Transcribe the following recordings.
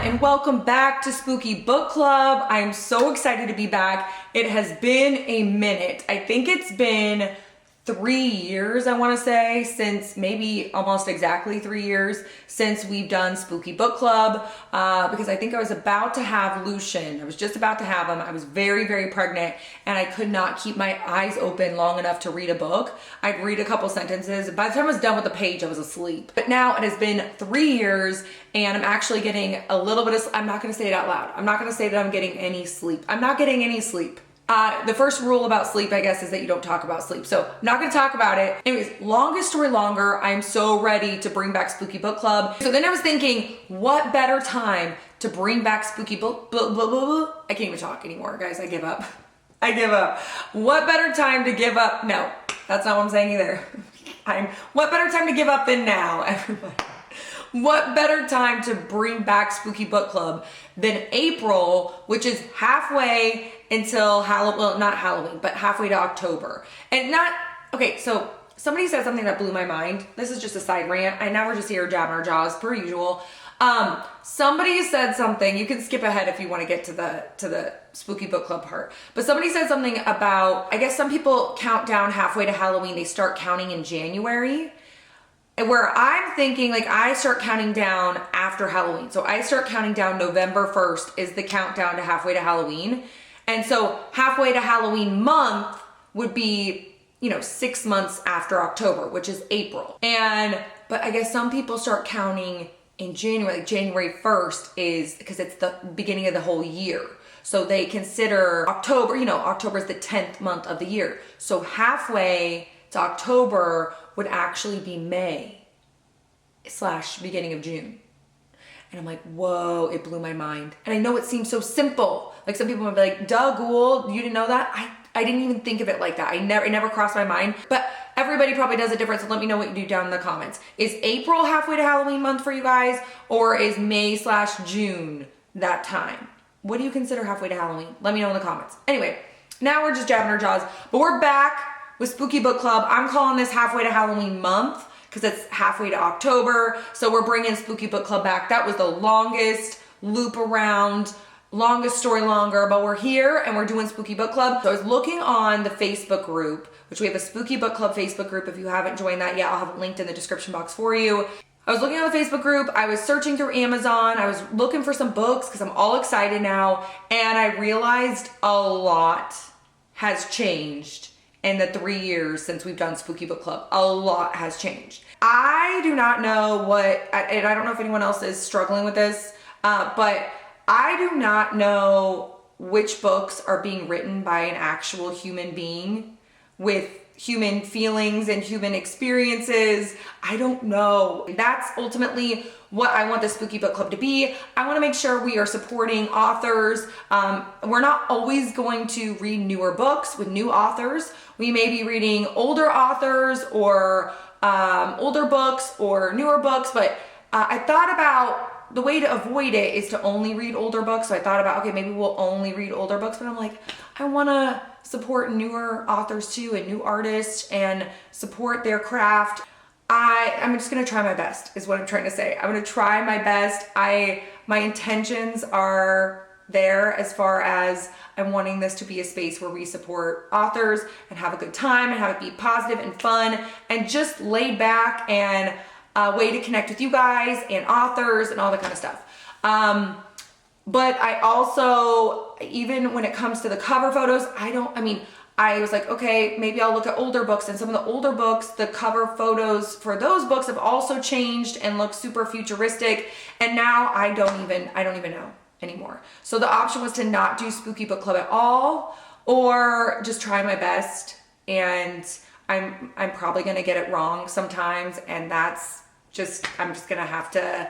and welcome back to Spooky Book Club. I'm so excited to be back. It has been a minute. I think it's been 3 years, I want to say, since maybe almost exactly 3 years since we've done Spooky Book Club, because I think I was about to have Lucian. I was just about to have him. I was very, very pregnant and I could not keep my eyes open long enough to read a book. I'd read a couple sentences. By the time I was done with the page, I was asleep. But now it has been 3 years and I'm actually getting a little bit of, I'm not going to say it out loud. I'm not going to say that I'm getting any sleep. I'm not getting any sleep. The first rule about sleep, I guess, is that you don't talk about sleep. So I'm not going to talk about it. Anyways, longest story longer, I'm so ready to bring back Spooky Book Club. So then I was thinking, what better time to bring back Spooky Book, I can't even talk anymore, guys. I give up. I give up. What better time to give up? No, that's not what I'm saying either. What better time to give up than now, everybody? What better time to bring back Spooky Book Club than April, which is halfway until Halloween, well, not Halloween, but halfway to October. And not, okay, so somebody said something that blew my mind. This is just a side rant. I know we're just here jabbing our jaws per usual. Somebody said something, you can skip ahead if you want to get to the Spooky Book Club part, but somebody said something about, I guess some people count down halfway to Halloween, they start counting in January. Where I'm thinking, like, I start counting down after Halloween. So I start counting down November 1st is the countdown to halfway to Halloween. And so halfway to Halloween month would be, 6 months after October, which is April. But I guess some people start counting in January. Like January 1st is because it's the beginning of the whole year. So they consider October, October is the 10th month of the year. So halfway to October would actually be May / beginning of June. And I'm like, whoa, it blew my mind. And I know it seems so simple. Like some people might be like, duh, ghoul, you didn't know that? I didn't even think of it like that. It never crossed my mind. But everybody probably does it different, so let me know what you do down in the comments. Is April halfway to Halloween month for you guys? Or is May / June that time? What do you consider halfway to Halloween? Let me know in the comments. Anyway, now we're just jabbing our jaws. But we're back with Spooky Book Club. I'm calling this halfway to Halloween month because it's halfway to October. So we're bringing Spooky Book Club back. That was the longest loop around, longest story longer, but we're here and we're doing Spooky Book Club. So I was looking on the Facebook group, which we have a Spooky Book Club Facebook group. If you haven't joined that yet, I'll have it linked in the description box for you. I was looking on the Facebook group. I was searching through Amazon. I was looking for some books because I'm all excited now. And I realized a lot has changed in the 3 years since we've done Spooky Book Club. A lot has changed. I do not know and I don't know if anyone else is struggling with this, but I do not know which books are being written by an actual human being with human feelings and human experiences. I don't know. That's ultimately what I want the Spooky Book Club to be. I want to make sure we are supporting authors. We're not always going to read newer books with new authors. We may be reading older authors or older books or newer books, but I thought about the way to avoid it is to only read older books. So I thought about, okay, maybe we'll only read older books, but I'm like, I want to support newer authors too and new artists and support their craft. I'm just going to try my best is what I'm trying to say. I'm going to try my best. My intentions are there as far as I'm wanting this to be a space where we support authors and have a good time and have it be positive and fun and just laid back and a way to connect with you guys and authors and all that kind of stuff. But I also, even when it comes to the cover photos, I was like, okay, maybe I'll look at older books, and some of the older books, the cover photos for those books have also changed and look super futuristic. And now I don't even know anymore. So the option was to not do Spooky Book Club at all, or just try my best. And I'm probably going to get it wrong sometimes. And I'm just going to have to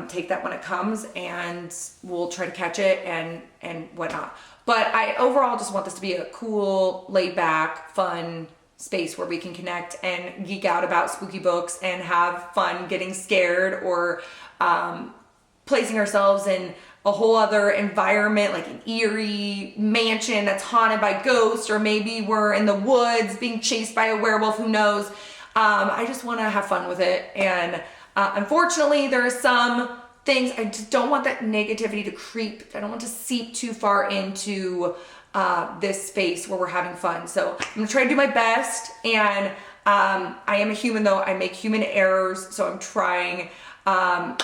take that when it comes, and we'll try to catch it and whatnot. But I overall just want this to be a cool, laid back, fun space where we can connect and geek out about spooky books and have fun getting scared or placing ourselves in a whole other environment, like an eerie mansion that's haunted by ghosts, or maybe we're in the woods being chased by a werewolf, who knows. I just want to have fun with it. And unfortunately, there is some things. I just don't want that negativity to creep. I don't want to seep too far into this space where we're having fun. So I'm gonna try to do my best, and I am a human though. I make human errors, so I'm trying.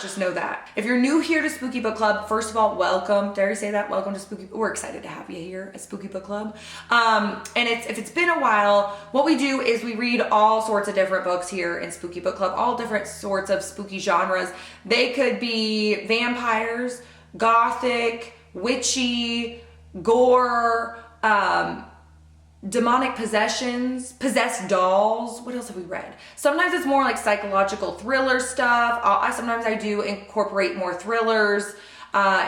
Just know that. If you're new here to Spooky Book Club, first of all, welcome. Did I already say that? Welcome to Spooky. We're excited to have you here at Spooky Book Club. And if it's been a while, what we do is we read all sorts of different books here in Spooky Book Club, all different sorts of spooky genres. They could be vampires, gothic, witchy, gore, demonic possessions, possessed dolls. What else have we read? Sometimes it's more like psychological thriller stuff. Sometimes I do incorporate more thrillers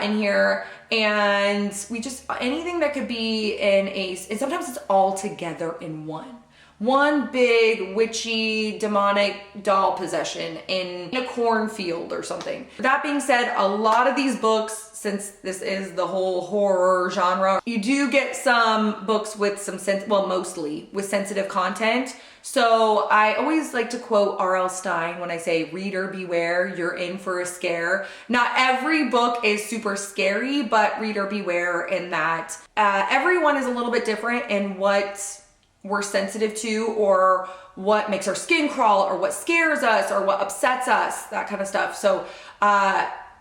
in here, and we just, anything that could be in and sometimes it's all together in one big witchy demonic doll possession in a cornfield or something. That being said, a lot of these books, since this is the whole horror genre, you do get some books with some mostly with sensitive content. So I always like to quote R.L. Stine when I say, reader beware, you're in for a scare. Not every book is super scary, but reader beware in that everyone is a little bit different in what we're sensitive to, or what makes our skin crawl, or what scares us, or what upsets us, that kind of stuff. So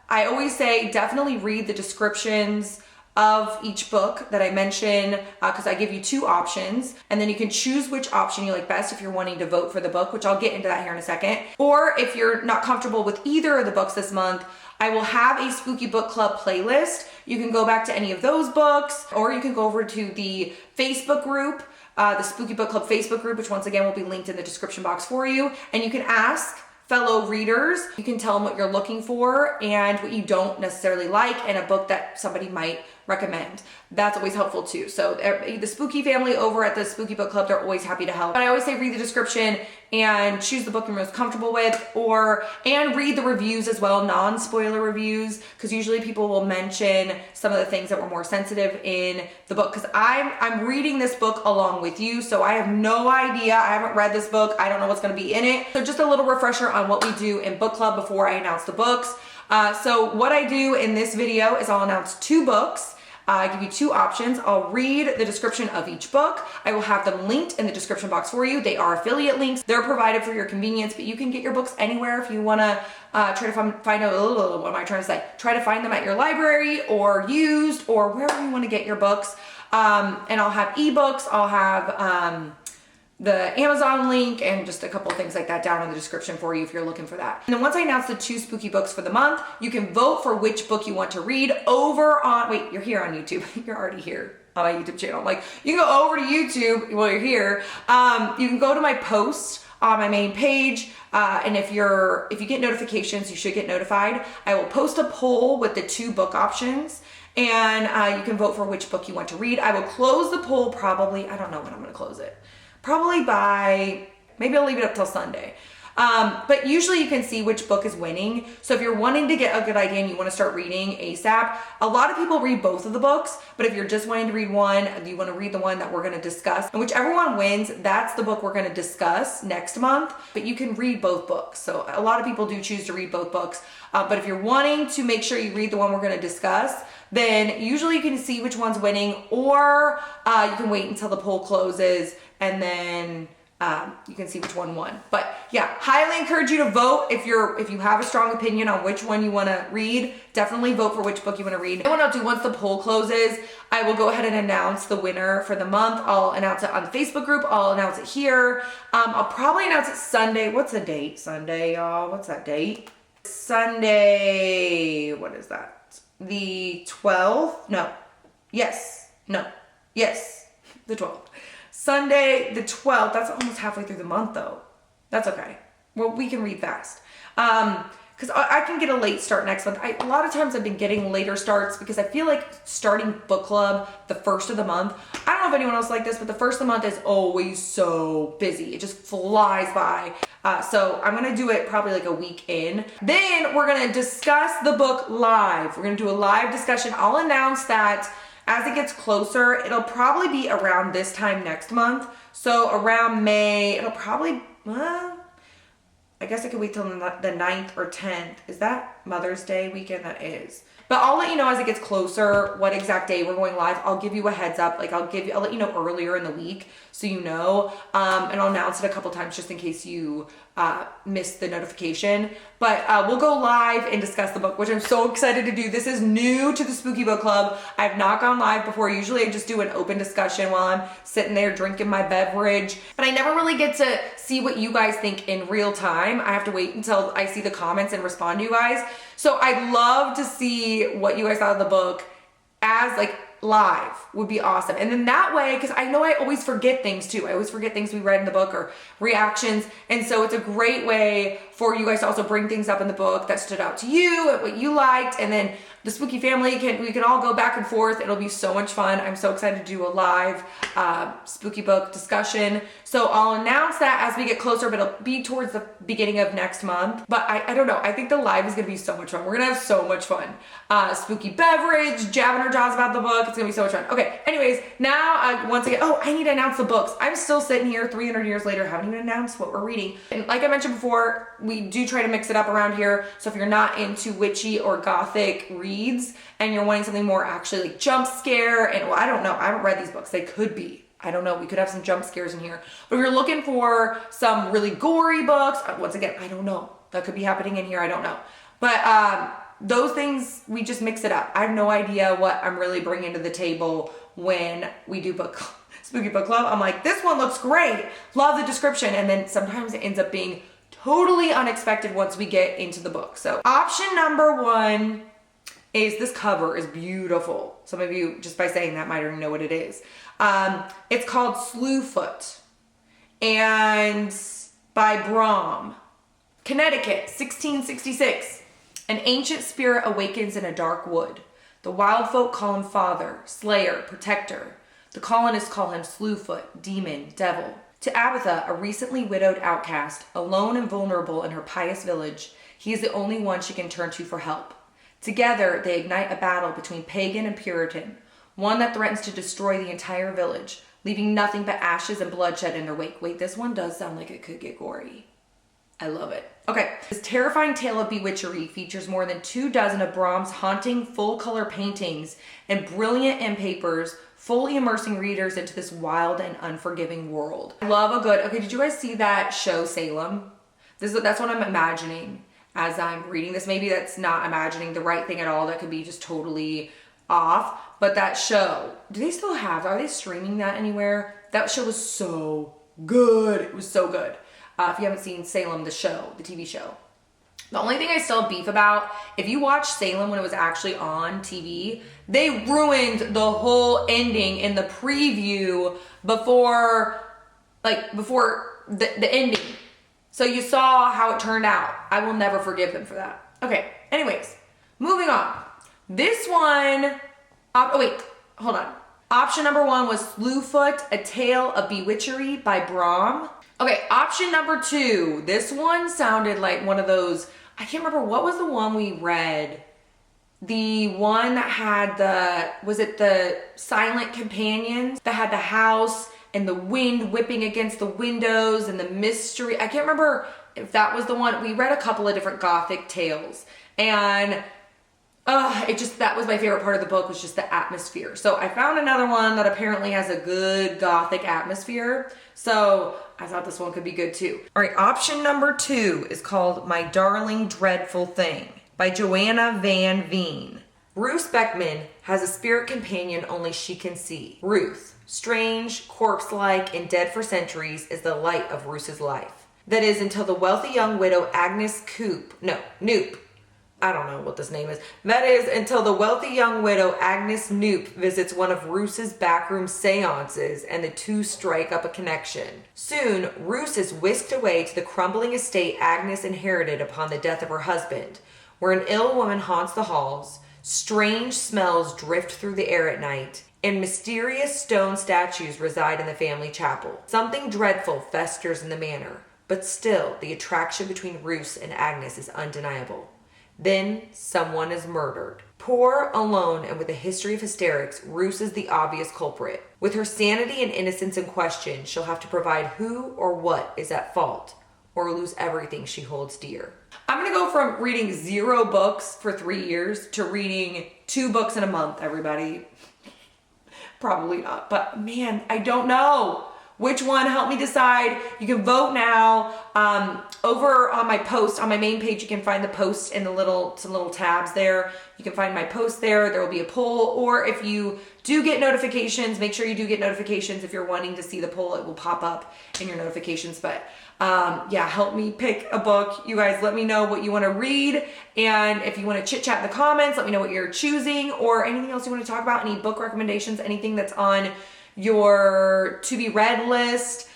I always say definitely read the descriptions of each book that I mention, because I give you two options, and then you can choose which option you like best if you're wanting to vote for the book, which I'll get into that here in a second. Or if you're not comfortable with either of the books this month, I will have a Spooky Book Club playlist. You can go back to any of those books, or you can go over to the Facebook group, the Spooky Book Club Facebook group, which once again will be linked in the description box for you. And you can ask fellow readers, you can tell them what you're looking for and what you don't necessarily like in a book that somebody might recommend. That's always helpful too. So the Spooky family over at the Spooky Book Club, they're always happy to help. But I always say read the description and choose the book you're most comfortable with, and read the reviews as well, non-spoiler reviews, because usually people will mention some of the things that were more sensitive in the book, because I'm reading this book along with you, so I have no idea. I haven't read this book. I don't know what's going to be in it. So just a little refresher on what we do in book club before I announce the books. So what I do in this video is I'll announce two books. I give you two options. I'll read the description of each book. I will have them linked in the description box for you. They are affiliate links. They're provided for your convenience, but you can get your books anywhere if you want to try to find out, what am I trying to say? Try to find them at your library or used or wherever you want to get your books. And I'll have ebooks. I'll have the Amazon link and just a couple of things like that down in the description for you if you're looking for that. And then once I announce the two spooky books for the month, you can vote for which book you want to read over on, wait, you're here on YouTube. You're already here on my YouTube channel. Like, you can go over to YouTube while you're here. You can go to my post on my main page. And if you get notifications, you should get notified. I will post a poll with the two book options, and you can vote for which book you want to read. I will close the poll probably, I don't know when I'm going to close it. Probably maybe I'll leave it up till Sunday. But usually you can see which book is winning. So if you're wanting to get a good idea and you want to start reading ASAP, a lot of people read both of the books, but if you're just wanting to read one, you want to read the one that we're going to discuss, and whichever one wins, that's the book we're going to discuss next month, but you can read both books. So a lot of people do choose to read both books, but if you're wanting to make sure you read the one we're going to discuss, then usually you can see which one's winning, or you can wait until the poll closes and then you can see which one won. But yeah, highly encourage you to vote if you have a strong opinion on which one you want to read. Definitely vote for which book you want to read. And what I'll do once the poll closes, I will go ahead and announce the winner for the month. I'll announce it on the Facebook group. I'll announce it here. I'll probably announce it Sunday. What's the date? Sunday, y'all. What's that date? Sunday. What is that? The 12th? No. Yes. No. Yes. The 12th. Sunday the 12th. That's almost halfway through the month though. That's okay. Well, we can read fast. Because I can get a late start next month. A lot of times I've been getting later starts because I feel like starting book club the first of the month. I don't know if anyone else like this, but the first of the month is always so busy. It just flies by. So I'm going to do it probably like a week in. Then we're going to discuss the book live. We're going to do a live discussion. I'll announce that as it gets closer. It'll probably be around this time next month. So around May, it'll probably, I guess I could wait till the 9th or 10th. Is that Mother's Day weekend? That is. But I'll let you know as it gets closer what exact day we're going live. I'll give you a heads up. Like I'll let you know earlier in the week so you know. And I'll announce it a couple times just in case you missed the notification. But we'll go live and discuss the book, which I'm so excited to do. This is new to the Spooky Book Club. I've not gone live before. Usually I just do an open discussion while I'm sitting there drinking my beverage. But I never really get to see what you guys think in real time. I have to wait until I see the comments and respond to you guys. So I'd love to see what you guys thought of the book as like live would be awesome. And then that way, because I know I always forget things too. I always forget things we read in the book or reactions. And so it's a great way for you guys to also bring things up in the book that stood out to you and what you liked. And then the spooky family we can all go back and forth. It'll be so much fun. I'm so excited to do a live spooky book discussion. So I'll announce that as we get closer, but it'll be towards the beginning of next month. But I don't know. I think the live is going to be so much fun. We're going to have so much fun. Spooky beverage, jabbing our jaws about the book. It's going to be so much fun. Okay. Anyways, now once again, I need to announce the books. I'm still sitting here 300 years later, haven't even announced what we're reading. And like I mentioned before, we do try to mix it up around here. So if you're not into witchy or gothic reads and you're wanting something more actually like jump scare, and well, I don't know. I haven't read these books. They could be. I don't know. We could have some jump scares in here. But if you're looking for some really gory books, once again, I don't know. That could be happening in here. I don't know. But those things, we just mix it up. I have no idea what I'm really bringing to the table when we do Spooky Book Club. I'm like, this one looks great. Love the description. And then sometimes it ends up being totally unexpected once we get into the book. So option number 1 is this cover is beautiful. Some of you, just by saying that, might already know what it is. It's called Slewfoot and by Brom. Connecticut, 1666. An ancient spirit awakens in a dark wood. The wildfolk call him father, slayer, protector. The colonists call him Slewfoot, demon, devil. To Abitha, a recently widowed outcast, alone and vulnerable in her pious village, he is the only one she can turn to for help. Together, they ignite a battle between pagan and Puritan, one that threatens to destroy the entire village, leaving nothing but ashes and bloodshed in their wake. Wait, this one does sound like it could get gory. I love it. Okay, this terrifying tale of Bewitchery features more than 24 of Brom's haunting full-color paintings and brilliant end papers, fully immersing readers into this wild and unforgiving world. I love a good, okay, did you guys see that show Salem? That's what I'm imagining as I'm reading this. Maybe that's not imagining the right thing at all. That could be just totally off. But that show, do they still have, are they streaming that anywhere? That show was so good. It was so good. If you haven't seen Salem, the show, the TV show. The only thing I still have beef about, if you watch Salem when it was actually on TV, they ruined the whole ending in the preview before the ending. So you saw how it turned out. I will never forgive them for that. Okay, anyways, moving on. This one, hold on. Option number 1 was Slewfoot, A Tale of Bewitchery by Brom. Okay, option number 2. This one sounded like one of those, I can't remember, what was the one we read? The one that had was it the Silent Companions? That had the house and the wind whipping against the windows and the mystery. I can't remember if that was the one. We read a couple of different gothic tales. And that was my favorite part of the book, was just the atmosphere. So I found another one that apparently has a good gothic atmosphere. So I thought this one could be good too. All right, option number 2 is called My Darling Dreadful Thing by Joanna Van Veen. Ruth Beckman has a spirit companion only she can see. Ruth, strange, corpse-like, and dead for centuries, is the light of Ruth's life. That is until the wealthy young widow Agnes Knoop. I don't know what this name is. That is until the wealthy young widow Agnes Knoop visits one of Roos's backroom seances and the two strike up a connection. Soon, Roos is whisked away to the crumbling estate Agnes inherited upon the death of her husband, where an ill woman haunts the halls, strange smells drift through the air at night, and mysterious stone statues reside in the family chapel. Something dreadful festers in the manor, but still the attraction between Roos and Agnes is undeniable. Then someone is murdered. Poor, alone, and with a history of hysterics, Roos is the obvious culprit. With her sanity and innocence in question, she'll have to provide who or what is at fault. or lose everything she holds dear. I'm gonna go from reading 0 books for 3 years to reading 2 books in a month, everybody. Probably not, but man, I don't know. Which one? Help me decide. You can vote now. Over on my post, on my main page, you can find the post in some little tabs there. You can find my post there. There will be a poll, or if you do get notifications, make sure you do get notifications. If you're wanting to see the poll, it will pop up in your notifications. But yeah, help me pick a book. You guys let me know what you want to read. And if you want to chit chat in the comments, let me know what you're choosing, or anything else you want to talk about, any book recommendations, anything that's on your to be read list,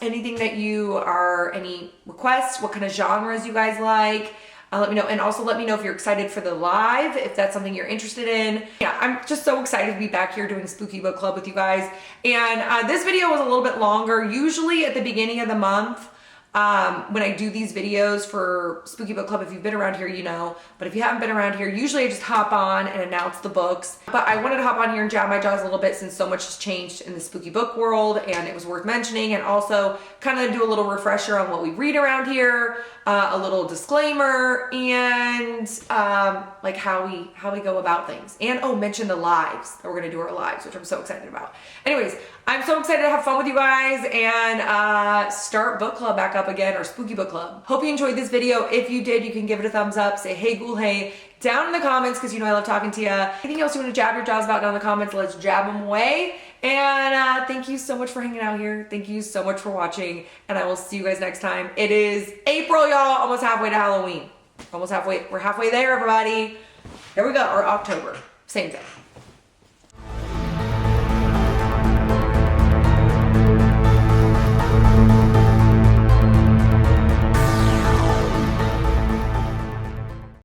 anything that any requests, what kind of genres you guys like. Let me know, and also let me know if you're excited for the live, if that's something you're interested in. Yeah, I'm just so excited to be back here doing Spooky Book Club with you guys. And this video was a little bit longer. Usually at the beginning of the month, when I do these videos for Spooky Book Club, if you've been around here, you know, but if you haven't been around here, usually I just hop on and announce the books. But I wanted to hop on here and jab my jaws a little bit since so much has changed in the spooky book world, and it was worth mentioning, and also kind of do a little refresher on what we read around here, a little disclaimer, and like how we go about things. And mention the lives that we're gonna do, our lives, which I'm so excited about. Anyways, I'm so excited to have fun with you guys and start book club back up again, or Spooky Book Club. Hope you enjoyed this video. If you did, you can give it a thumbs up, say hey ghoul hey down in the comments, because you know I love talking to you. Anything else you want to jab your jaws about down in the comments, let's jab them away. And thank you so much for hanging out here. Thank you so much for watching, and I will see you guys next time. It is April, y'all, almost halfway to Halloween. Almost halfway, we're halfway there, everybody. Here we go, or October, same thing.